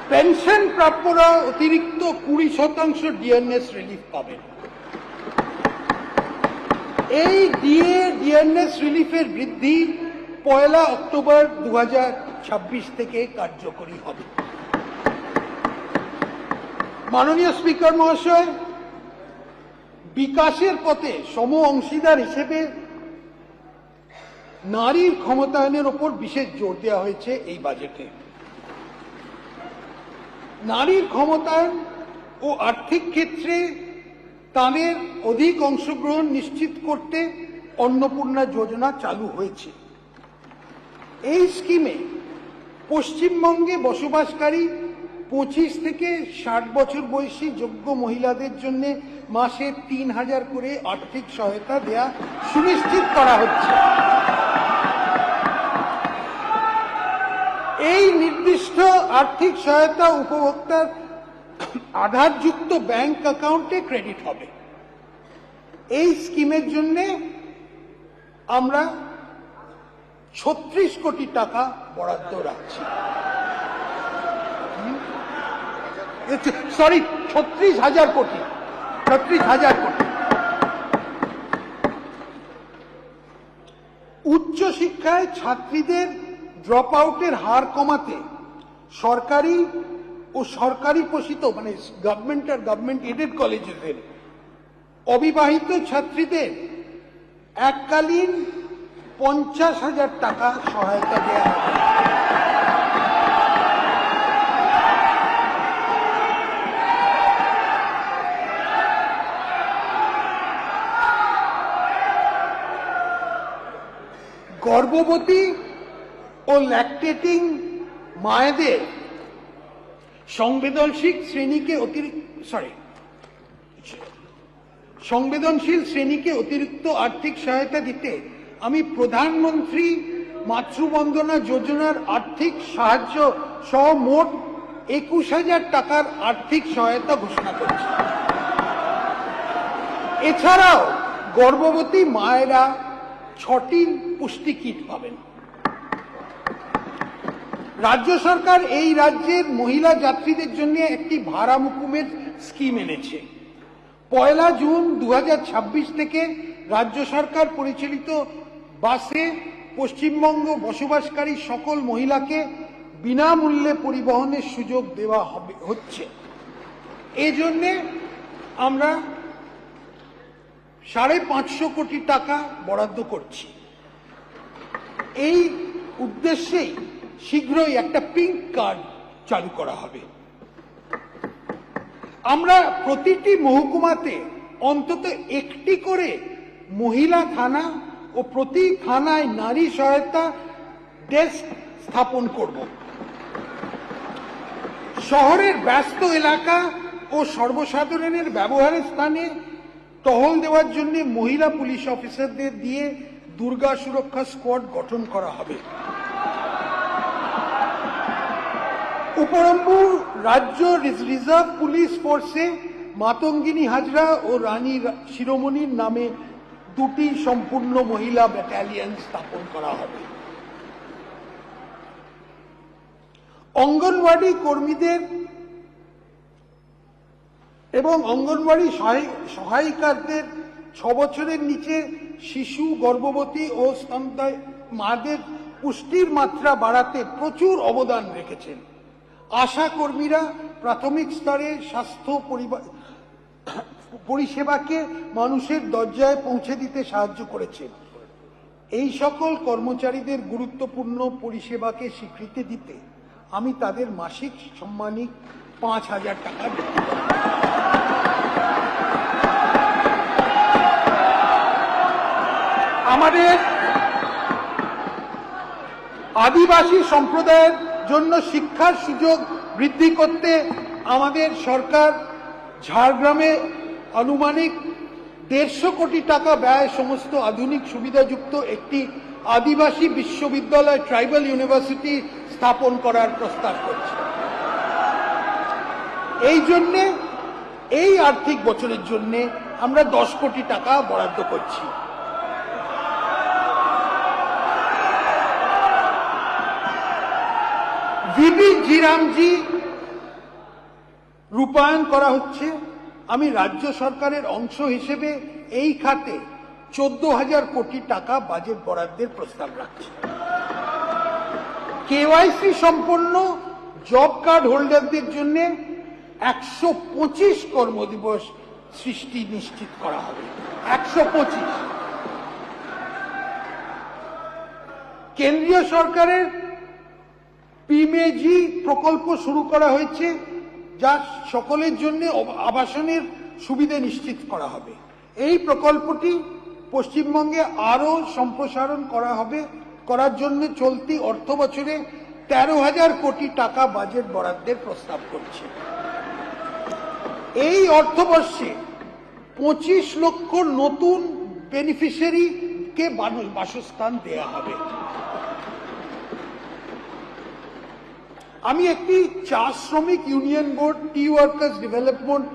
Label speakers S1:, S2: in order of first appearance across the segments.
S1: Pension প্রাপ্যরা অতিরিক্ত 20% DNS relief পাবেন। এই ডিএনএস রিলিফের বৃদ্ধি 1 অক্টোবর 2026 থেকে কার্যকরী হবে। মাননীয় স্পিকার মহাশয়, বিকাশের পথে সম অংশীদার হিসেবে নারীর ক্ষমতায়নের উপর বিশেষ জোর দেওয়া হয়েছে এই বাজেটে। নারীর ক্ষমতায়ন ও আর্থিক ক্ষেত্রে তাদের অধিক অংশগ্রহণ নিশ্চিত করতে অন্নপূর্ণা যোজনা চালু হয়েছে। এই স্কিমে পশ্চিমবঙ্গে বসবাসকারী 25 থেকে 60 বছর বয়সী যোগ্য মহিলাদের জন্য মাসে 3000 করে আর্থিক সহায়তা দেয়া সুনিশ্চিত করা হচ্ছে। এই নির্দিষ্ট আর্থিক সহায়তা উপভোক্তার আধারযুক্ত ব্যাংক অ্যাকাউন্টে ক্রেডিট হবে। এই স্কিমের জন্য আমরা 36 কোটি টাকা বরাদ্দ রাখছি। সরি, 36,000 কোটি। 36,000 কোটি। উচ্চশিক্ষায় ছাত্রীদের ড্রপ আউটের হার কমাতে সরকারি ও সরকারি পোষিত মানে গভর্নমেন্ট আর গভর্নমেন্ট এডেড কলেজের অবিবাহিত ছাত্রীদের এককালীন 50,000 টাকা সহায়তা দেওয়া হবে। গর্ভবতী ও ল্যাকটেটিং মায়েদের সংবেদনশীল শ্রেণীকে অতিরিক্ত আর্থিক সহায়তা দিতে আমি প্রধানমন্ত্রী মাতৃবন্দনা যোজনার আর্থিক সাহায্য সহ মোট 21,000 টাকার আর্থিক সহায়তা ঘোষণা করছি। এছাড়াও গর্ভবতী মায়েরা 6টি পুষ্টি কিট পাবেন। রাজ্য সরকার এই রাজ্যের মহিলা যাত্রীদের জন্য একটি ভাড়া মুকুমের স্কিম এনেছে। 1 জুন 2026 থেকে রাজ্য সরকার পরিচালিত বাসে পশ্চিমবঙ্গ বসবাসকারী সকল মহিলাকে বিনামূল্যে পরিবহনের সুযোগ দেওয়া হচ্ছে। এই জন্যে আমরা 550 কোটি টাকা বরাদ্দ করছি। এই উদ্দেশ্যেই শীঘ্রই একটা পিঙ্ক কার্ড চালু করা হবে। আমরা প্রতিটি মহকুমাতে অন্তত একটি করে মহিলা থানা ও প্রতি থানায় নারী সহায়তা ডেস্ক স্থাপন করব। শহরের ব্যস্ত এলাকা ও সর্বসাধারণের ব্যবহারের স্থানে টহল দেওয়ার জন্য মহিলা পুলিশ অফিসারদের দিয়ে দুর্গা সুরক্ষা স্কোয়াড গঠন করা হবে। উপরন্তু রাজ্য রিজার্ভ পুলিশ ফোর্সে মাতঙ্গিনী হাজরা ও রানী শিরোমণির নামে 2টি সম্পূর্ণ মহিলা ব্যাটালিয়ন স্থাপন করা হবে। অঙ্গনওয়াড়ি কর্মীদের এবং অঙ্গনওয়াড়ি সহায়িকাদের 6 বছরের নিচে শিশু, গর্ভবতী ও স্তন্যদায়ী মাদের পুষ্টির মাত্রা বাড়াতে প্রচুর অবদান রেখেছেন। আশা কর্মীরা প্রাথমিক স্তরে স্বাস্থ্য পরিষেবাকে মানুষের দরজায় পৌঁছে দিতে সাহায্য করেছে। এই সকল কর্মচারীদের গুরুত্বপূর্ণ পরিষেবাকে স্বীকৃতি দিতে আমি তাদের মাসিক সম্মানিক 5,000 টাকা দেব। আমাদের আদিবাসী সম্প্রদায়ের জন্য শিক্ষার সুযোগ বৃদ্ধি করতে আমাদের সরকার ঝাড়গ্রামে আনুমানিক 150 কোটি টাকা ব্যয় সমস্ত আধুনিক সুবিধাযুক্ত একটি আদিবাসী বিশ্ববিদ্যালয় ট্রাইবাল ইউনিভার্সিটি স্থাপন করার প্রস্তাব করছে। এই জন্য এই আর্থিক বছরের জন্য আমরা 10 কোটি টাকা বরাদ্দ করছি। ভিবি জি রামজি রূপায়ণ করা হচ্ছে। আমি রাজ্য সরকারের অংশ হিসেবে এই খাতে 14,000 কোটি টাকা বাজেট বরাদ্দের প্রস্তাব রাখছি। কেওয়াইসি সম্পন্ন জব কার্ড হোল্ডারদের জন্য 125 কর্মদিবস সৃষ্টি নিশ্চিত করা হবে। 125। কেন্দ্রীয় সরকারের পিএমএজি প্রকল্প শুরু করা হয়েছে, যা সকলের জন্য আবাসনের সুবিধা নিশ্চিত করা হবে। এই প্রকল্পটি পশ্চিমবঙ্গে আরো সম্প্রসারণ করার জন্য চলতি অর্থ বছরে 13,000 কোটি টাকা বাজেট বরাদ্দের প্রস্তাব করছে। এই অর্থবর্ষে 25 লক্ষ নতুন বেনিফিশিয়ারিকে বাসস্থান দেয়া হবে। আমি একটি চা শ্রমিক ইউনিয়ন বোর্ড, টি ওয়ার্কার্স ডেভেলপমেন্ট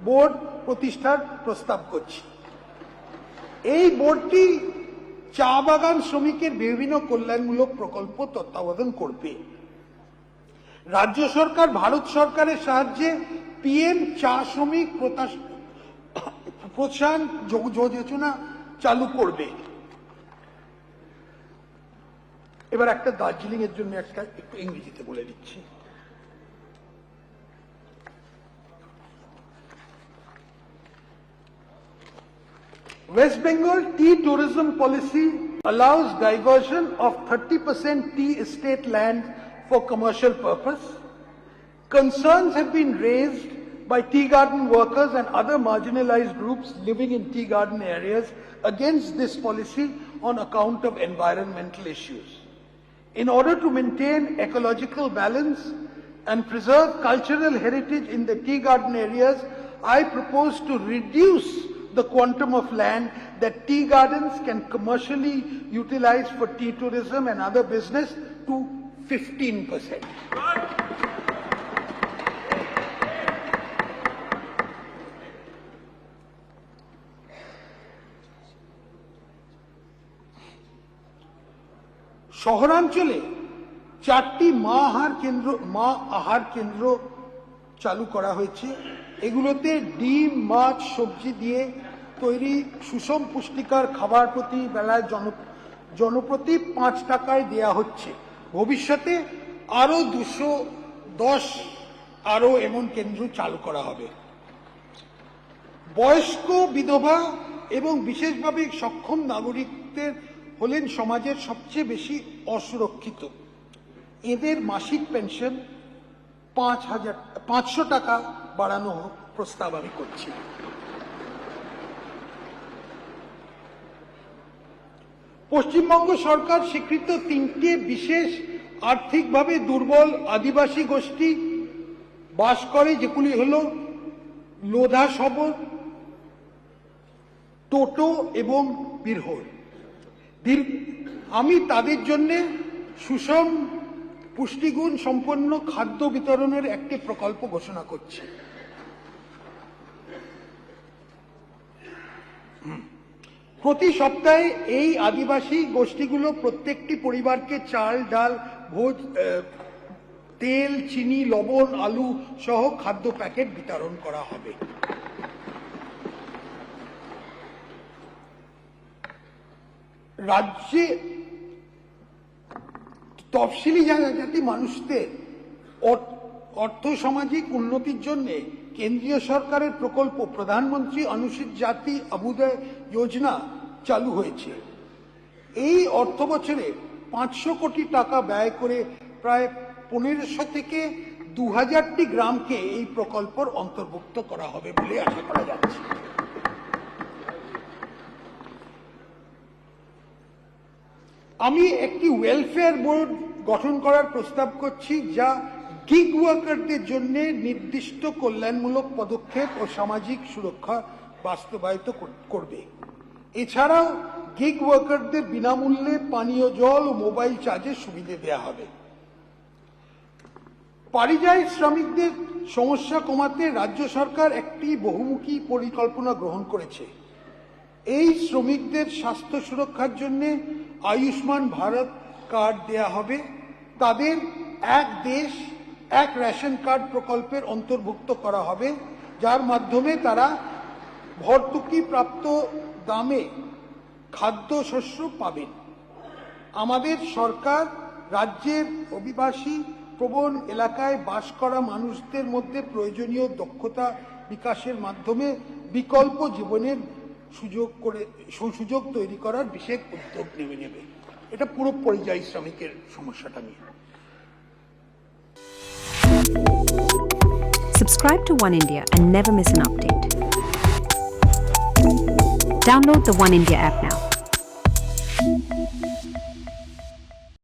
S1: বোর্ড প্রতিষ্ঠার প্রস্তাব করছি। এই বোর্ডটি চা বাগান শ্রমিকের বিভিন্ন কল্যাণমূলক প্রকল্প তত্ত্বাবধান করবে। রাজ্য সরকার ভারত সরকারের সাহায্যে পিএম চা শ্রমিক প্রোৎসাহন যোজনা চালু করবে। এবার একটা দার্জিলিং এর জন্য একটু ইংরেজিতে বলে দিচ্ছি। West Bengal tea tourism policy allows diversion of 30% tea estate land for commercial purpose. Concerns have been raised by tea garden workers and other marginalized groups living in tea garden areas against this policy on account of environmental issues. In order to maintain ecological balance and preserve cultural heritage in the tea garden areas, I propose to reduce the quantum of land that tea gardens can commercially utilize for tea tourism and other business to 15%. শহরাঞ্চলে 4টি মা আহার কেন্দ্র চালু করা হয়েছে। এগুলোতে ডিম, মাছ, সবজি দিয়ে তৈরি সুষম পুষ্টিকর খাবার প্রতি বেলায় জনপ্রতি 5 টাকায় দেয়া হচ্ছে। ভবিষ্যতে আরো 210 এমন কেন্দ্র চালু করা হবে। বয়স্ক, বিধবা এবং বিশেষভাবে সক্ষম নাগরিকদের হলেন সমাজের সবচেয়ে বেশি অসুরক্ষিত। এদের মাসিক পেনশন 500 টাকা বাড়ানো প্রস্তাব আমি করছি। পশ্চিমবঙ্গ সরকার স্বীকৃত 3টে বিশেষ আর্থিকভাবে দুর্বল আদিবাসী গোষ্ঠী বাস করে, যেগুলি হল লোধা সবর, টোটো এবং বিরহর। আমি তাদের জন্য সুষম পুষ্টিগুণ সম্পন্ন খাদ্য বিতরণের একটি প্রকল্প ঘোষণা করছি। প্রতি সপ্তাহে এই আদিবাসী গোষ্ঠীগুলো প্রত্যেকটি পরিবারকে চাল, ডাল, তেল, চিনি, লবণ, আলু সহ খাদ্য প্যাকেট বিতরণ করা হবে। রাজ্যে তফসিলি জাতি মানুষদের অর্থ সামাজিক উন্নতির জন্য কেন্দ্রীয় সরকারের প্রকল্প প্রধানমন্ত্রী অনুসূচিত জাতি অভ্যুদয় যোজনা চালু হয়েছে। এই অর্থ বছরে 500 কোটি টাকা ব্যয় করে প্রায় 1500 থেকে 2000টি গ্রামকে এই প্রকল্পের অন্তর্ভুক্ত করা হবে বলে আশা করা যাচ্ছে। আমি একটি ওয়েলফেয়ার বোর্ড গঠন করার প্রস্তাব করছি, যা গিগ ওয়ার্কারদের জন্য নির্দিষ্ট কল্যাণমূলক পদক্ষেপ ও সামাজিক সুরক্ষা বাস্তবায়িত করবে। এছাড়াও গিগ ওয়ার্কারদের বিনামূল্যে পানীয় জল ও মোবাইল চার্জের সুবিধা দেওয়া হবে। পরিযায়ী শ্রমিকদের সমস্যা কমাতে রাজ্য সরকার একটি বহুমুখী পরিকল্পনা গ্রহণ করেছে। এই শ্রমিকদের স্বাস্থ্য সুরক্ষার জন্য আয়ুষ্মান ভারত কার্ড দেয়া হবে। তাদের এক দেশ এক রেশন কার্ড প্রকল্পের অন্তর্ভুক্ত করা হবে, যার মাধ্যমে তারা ভর্তুকি প্রাপ্ত দামে খাদ্যশস্য পাবেন। আমাদের সরকার রাজ্যের অভিবাসী প্রবণ এলাকায় বাস করা মানুষদের মধ্যে প্রয়োজনীয় দক্ষতা বিকাশের মাধ্যমে বিকল্প জীবনের সুযোগ তৈরি করার বিশেষ উদ্যোগ নেবে। এটা পুরো পরিযায়ী শ্রমিকের সমস্যাটা নিয়ে।
S2: Subscribe to One India and never miss an update. Download the One India app now.